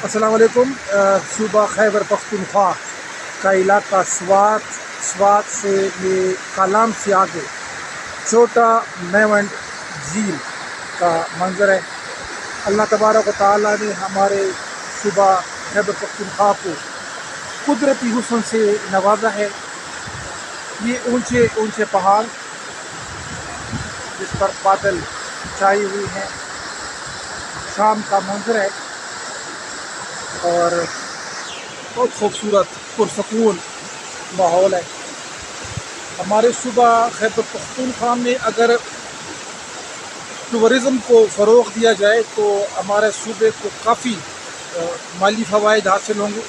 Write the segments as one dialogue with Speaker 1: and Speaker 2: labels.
Speaker 1: السلام علیکم۔ صوبہ خیبر پختونخوا کا علاقہ سوات سے یہ کالام سے آگے چھوٹا میونڈ جھیل کا منظر ہے۔ اللہ تبارک و تعالیٰ نے ہمارے صوبہ خیبر پختونخوا کو قدرتی حسن سے نوازا ہے۔ یہ اونچے اونچے پہاڑ جس پر بادل چھائے ہوئے ہیں، شام کا منظر ہے اور بہت خوبصورت پرسکون ماحول ہے۔ ہمارے صوبہ خیبر پختونخوا میں اگر ٹورزم کو فروغ دیا جائے تو ہمارے صوبے کو کافی مالی فوائد حاصل ہوں گے۔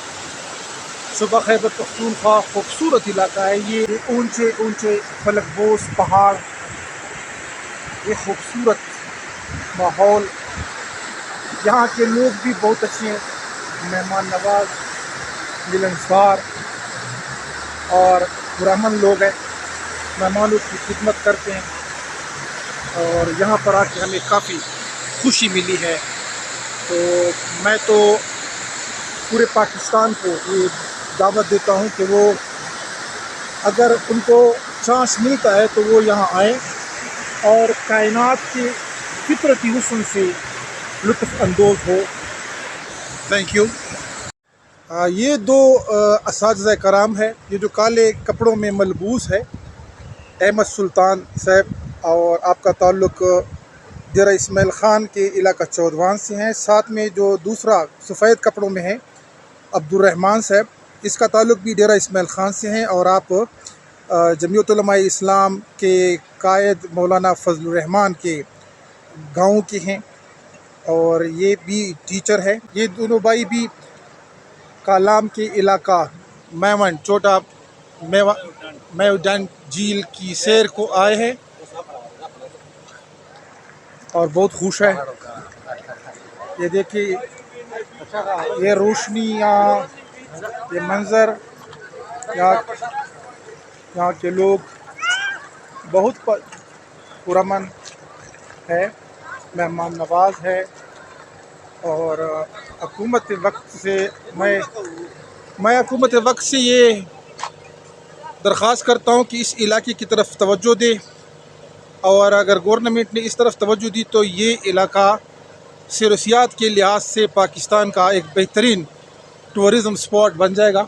Speaker 1: صوبہ خیبر پختونخوا خوبصورت علاقہ ہے۔ یہ اونچے اونچے فلک بوس پہاڑ، یہ خوبصورت ماحول، یہاں کے لوگ بھی بہت اچھے ہیں، مہمان نواز، ملنسار اور پرامن لوگ ہیں، مہمانوں کی خدمت کرتے ہیں اور یہاں پر آ کے ہمیں کافی خوشی ملی ہے۔ تو میں تو پورے پاکستان کو یہ دعوت دیتا ہوں کہ وہ اگر ان کو چانس ملتا ہے تو وہ یہاں آئیں اور کائنات کے فطرتی حسن سے لطف اندوز ہو۔ Thank you. یہ دو اساتذہ کرام ہے، یہ جو کالے کپڑوں میں ملبوس ہے، احمد سلطان صاحب، اور آپ کا تعلق ڈیرہ اسماعیل خان کے علاقہ چودوان سے ہیں۔ ساتھ میں جو دوسرا سفید کپڑوں میں ہے عبد الرحمن صاحب، اس کا تعلق بھی ڈیرہ اسماعیل خان سے ہیں، اور آپ جمعیت علماء اسلام کے قائد مولانا فضل الرحمان کے گاؤں کے ہیں، اور یہ بھی ٹیچر ہے۔ یہ دونوں بھائی بھی کالام کے علاقہ میونڈ چھوٹا میونڈ جھیل کی سیر کو آئے ہیں اور بہت خوش ہے۔ یہ دیکھیے، یہ روشنیاں، یہ منظر، یہاں کے لوگ بہت پرامن ہے، مہمان نواز ہے، اور حکومت وقت سے میں حکومت وقت سے یہ درخواست کرتا ہوں کہ اس علاقے کی طرف توجہ دے، اور اگر گورنمنٹ نے اس طرف توجہ دی تو یہ علاقہ سیر و سیاحت کے لحاظ سے پاکستان کا ایک بہترین ٹورزم اسپاٹ بن جائے گا۔